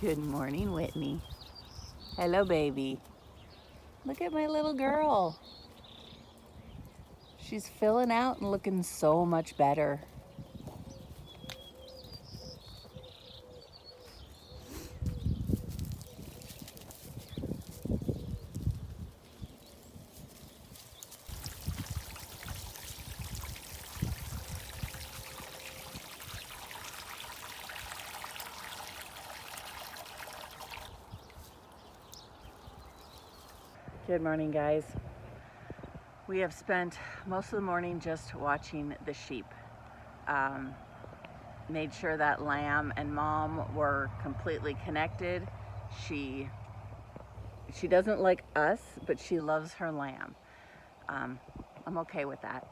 Good morning, Whitney. Hello, baby. Look at my little girl. She's filling out and looking so much better. Good morning, guys. We have spent most of the morning just watching the sheep. Made sure that Lamb and Mom were completely connected. She doesn't like us, but she loves her lamb. I'm okay with that.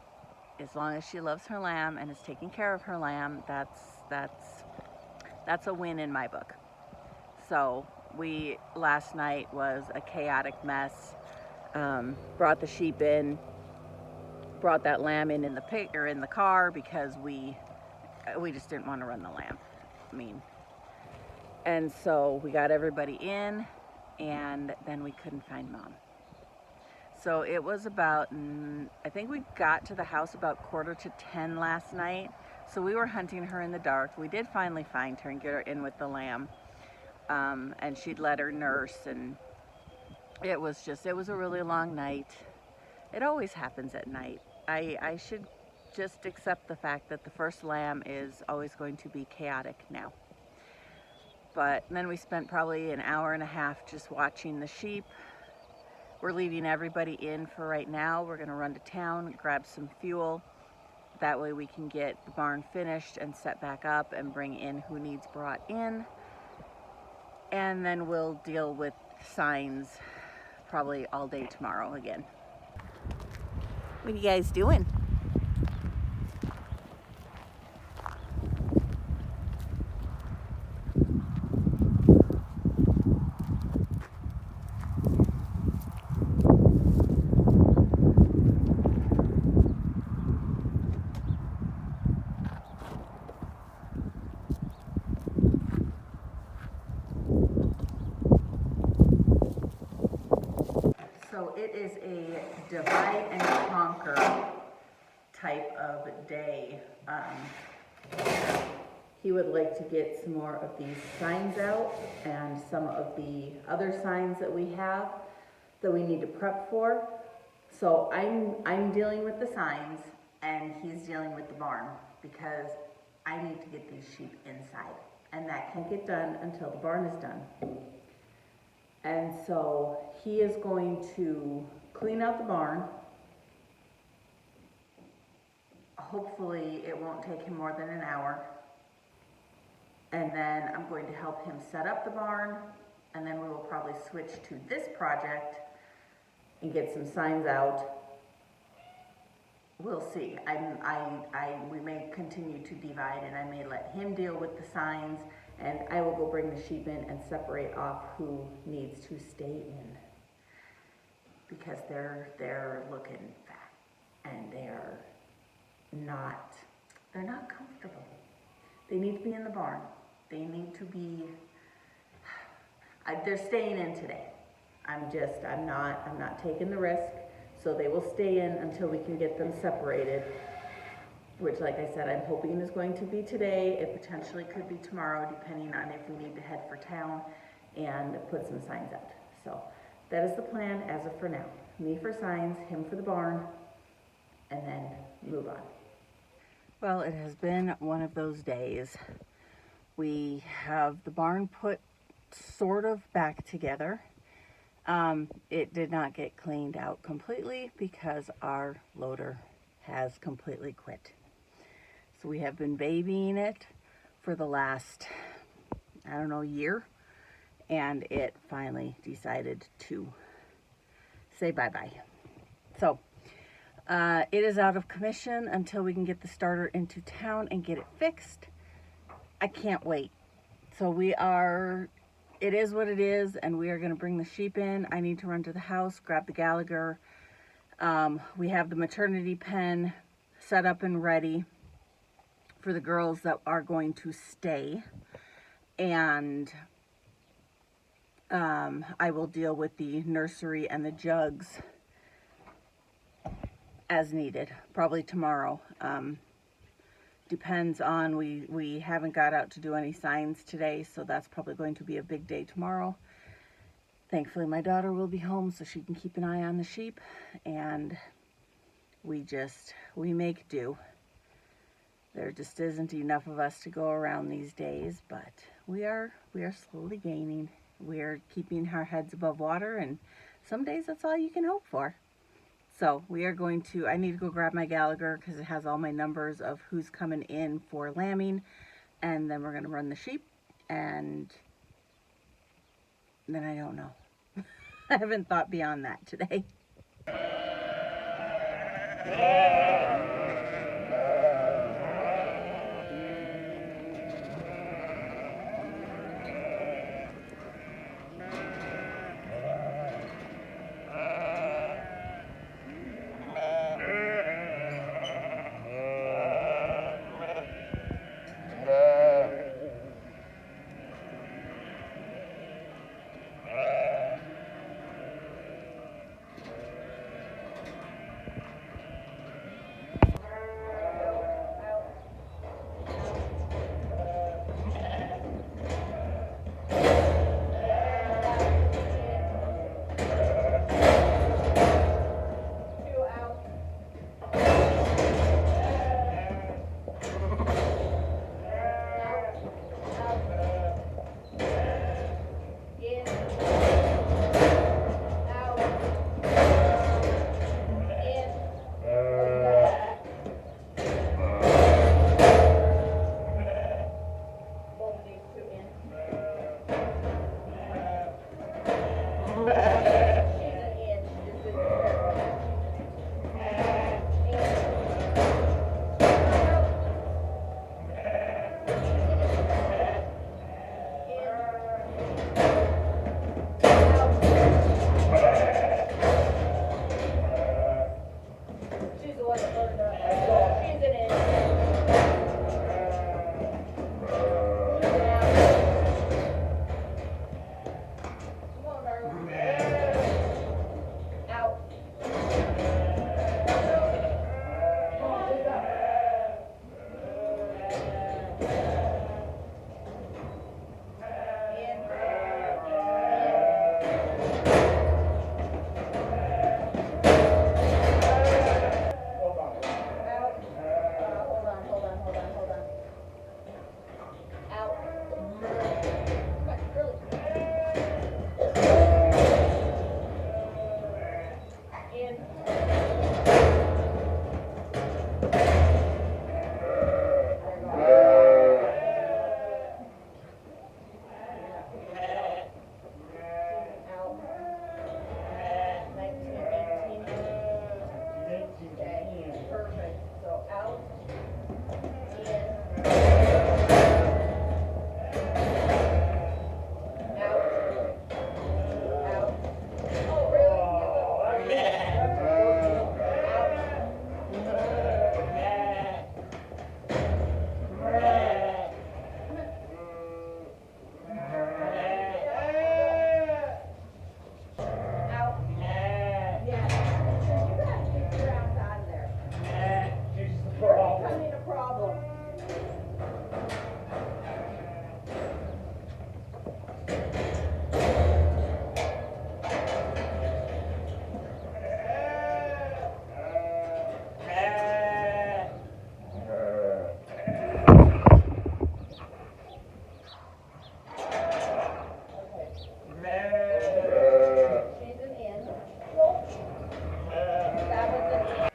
As long as she loves her lamb and is taking care of her lamb, that's a win in my book. So last night was a chaotic mess. Brought the sheep in, brought that lamb in the car because we just didn't want to run the lamb. And so we got everybody in, and then we couldn't find Mom. So it was about, I think we got to the house about 9:45 last night. So we were hunting her in the dark. We did finally find her and get her in with the lamb. And she'd let her nurse, and it was a really long night. It always happens at night. I should just accept the fact that the first lamb is always going to be chaotic now. But then we spent probably an hour and a half just watching the sheep. We're leaving everybody in for right now. We're gonna run to town, grab some fuel. That way we can get the barn finished and set back up and bring in who needs brought in. And then we'll deal with signs probably all day tomorrow again. What are you guys doing? So it is a divide and conquer type of day. He would like to get some more of these signs out and some of the other signs that we have that we need to prep for. So I'm dealing with the signs and he's dealing with the barn because I need to get these sheep inside, and that can't get done until the barn is done. And so he is going to clean out the barn. Hopefully it won't take him more than an hour. And then I'm going to help him set up the barn, and then we will probably switch to this project and get some signs out. We'll see. We may continue to divide, and I may let him deal with the signs, and I will go bring the sheep in and separate off who needs to stay in, because they're looking fat and they're not comfortable. They need to be in the barn. They need to be. They're staying in today. I'm not taking the risk. So they will stay in until we can get them separated, which, like I said, I'm hoping is going to be today. It potentially could be tomorrow, depending on if we need to head for town and put some signs out. So that is the plan as of for now. Me for signs, him for the barn, and then move on. Well, it has been one of those days. We have the barn put sort of back together. It did not get cleaned out completely because our loader has completely quit. So we have been babying it for the last, year, and it finally decided to say bye-bye. So it is out of commission until we can get the starter into town and get it fixed. I can't wait. So it is what it is, and we are going to bring the sheep in. I need to run to the house, grab the Gallagher. We have the maternity pen set up and ready for the girls that are going to stay. And I will deal with the nursery and the jugs as needed, probably tomorrow. Depends on, we haven't got out to do any signs today, so that's probably going to be a big day tomorrow. Thankfully, my daughter will be home so she can keep an eye on the sheep, and we make do. There just isn't enough of us to go around these days, but we are slowly gaining. We're keeping our heads above water, and some days that's all you can hope for. So we are going to, I need to go grab my Gallagher because it has all my numbers of who's coming in for lambing, and then we're going to run the sheep, and then I don't know. I haven't thought beyond that today.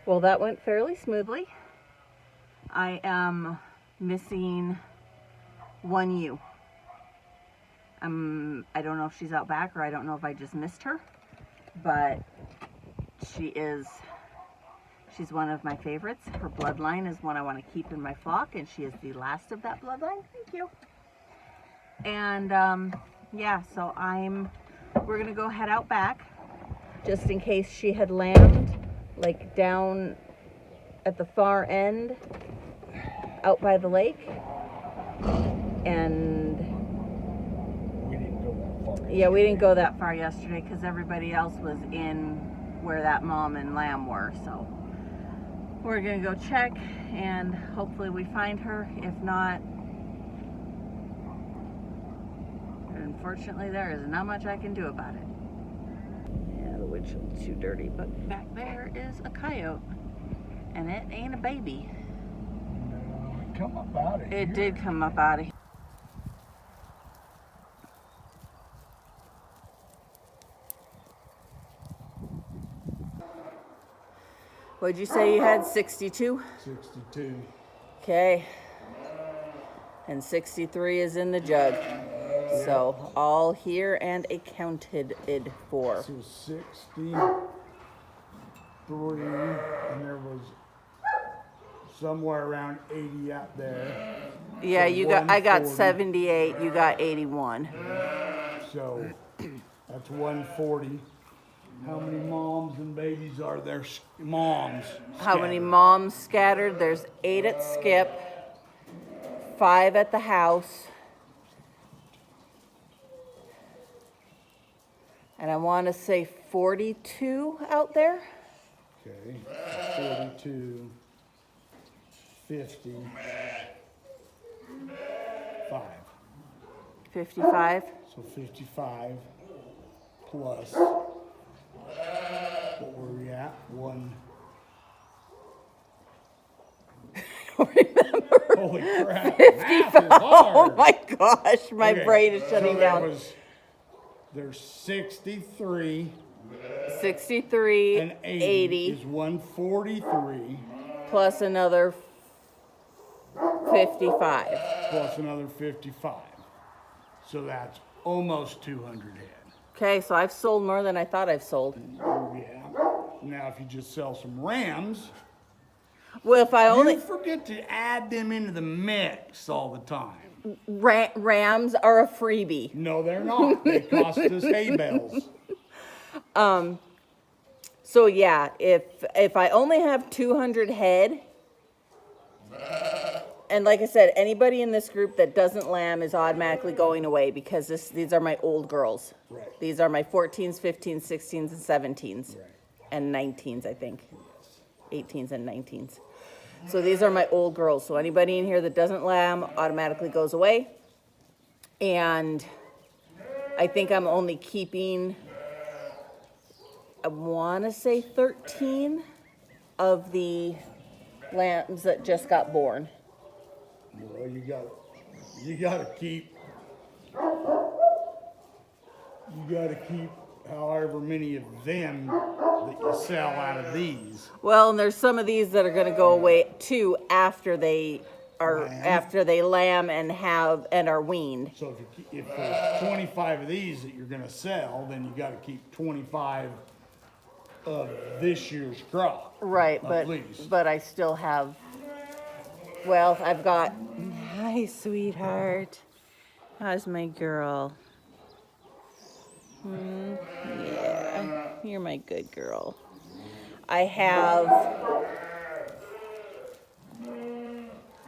Well, that went fairly smoothly. I am missing one ewe. I don't know if she's out back or I don't know if I just missed her, but she's one of my favorites. Her bloodline is one I want to keep in my flock, and she is the last of that bloodline. Thank you. And yeah, so we're gonna go head out back just in case she had lambed like down at the far end out by the lake, and We didn't go that funny. Yeah, we didn't go that far yesterday because everybody else was in where that mom and lamb were. So we're gonna go check and hopefully we find her. If not, unfortunately, there is not much I can do about it. Yeah, the windshield's too dirty, but back there is a coyote, and it ain't a baby. No, it come up out of here. It did come up out of here. What'd you say you had? 62? 62. Okay. And 63 is in the jug. So all here and accounted for. So 63, and there was somewhere around 80 out there. Yeah, So I got 140. 78, you got 81. So that's 140. How many moms and babies are there? Moms. How many scattered? moms scattered? There's 8 at Skip, 5 at the house. And I want to say 42 out there. Okay, 42, 50, 5. 55. So 55 plus, what were we at? One. Holy crap. 55. Oh my gosh, my Okay, brain is shutting so down. There's 63. 63, And 80 is 143 plus another 55. plus another 55. So that's almost 200 head. Okay, so I've sold more than I thought I've sold. Yeah. Now if you just sell some rams, Well, if I only you forget to add them into the mix all the time. Rams are a freebie. No, they're not. They cost us hay bales. So yeah, if I only have 200 head, and like I said, anybody in this group that doesn't lamb is automatically going away because these are my old girls. Right. These are my 14s, 15s, 16s, and 17s, Right. and 19s, I think. 18s and 19s. So these are my old girls. So anybody in here that doesn't lamb automatically goes away. And I think I'm only keeping, I want to say 13 of the lambs that just got born. Well, you gotta keep however many of them that you sell out of these. Well, and there's some of these that are going to go away too after they lamb and are weaned. So if there's 25 of these that you're gonna sell, then you gotta keep 25 of this year's crop. Right, at least. but I still have. Well, I've got. Hi, sweetheart. How's my girl? Yeah, you're my good girl. I have.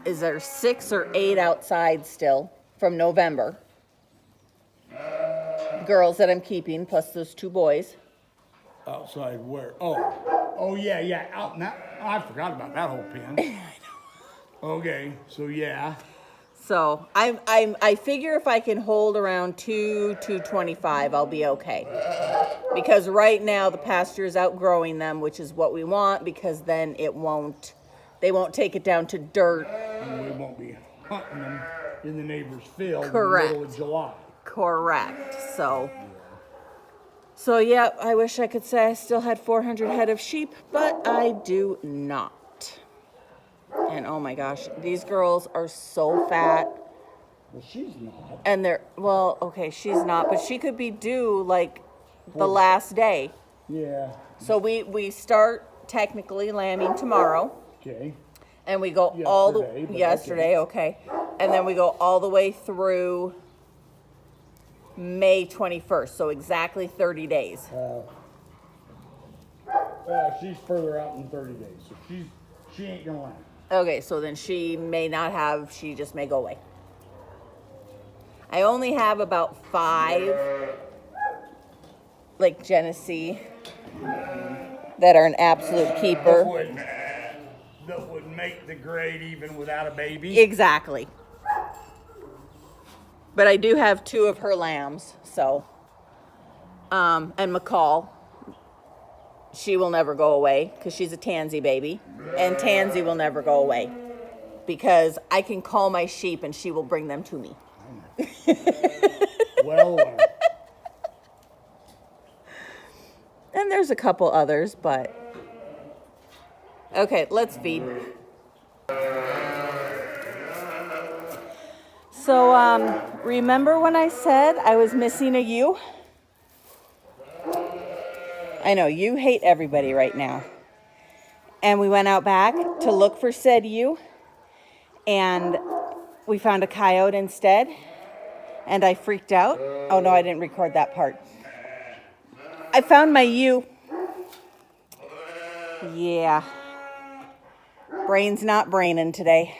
Is there 6 or 8 outside still from November? Girls that I'm keeping, plus those 2 boys. Outside where? Oh yeah. Out now. I forgot about that whole pen. Okay, so yeah. So I figure if I can hold around 225, I'll be okay. Because right now the pasture is outgrowing them, which is what we want, because then they won't take it down to dirt. And we won't be hunting them in the neighbor's field Correct. in the middle of July. Correct. So yeah, I wish I could say I still had 400 head of sheep, but I do not. And oh my gosh, these girls are so fat. Well, she's not. And okay, she's not, but she could be due like the last day. Yeah. So we start technically lambing tomorrow. Okay. And we go yesterday, okay. And then we go all the way through May 21st, so exactly 30 days. She's further out than 30 days, so she ain't gonna lamb. Okay, so then she may not have, she just may go away. I only have about 5, like Genesee, that are an absolute keeper. That would make the grade even without a baby. Exactly. But I do have 2 of her lambs, so. And McCall, she will never go away because she's a Tansy baby. And Tansy will never go away because I can call my sheep and she will bring them to me. Well, And there's a couple others, but. Okay, let's feed. So, remember when I said I was missing a ewe? I know, you hate everybody right now. And we went out back to look for said ewe, and we found a coyote instead, and I freaked out. Oh no, I didn't record that part. I found my ewe. Yeah. Brain's not braining today.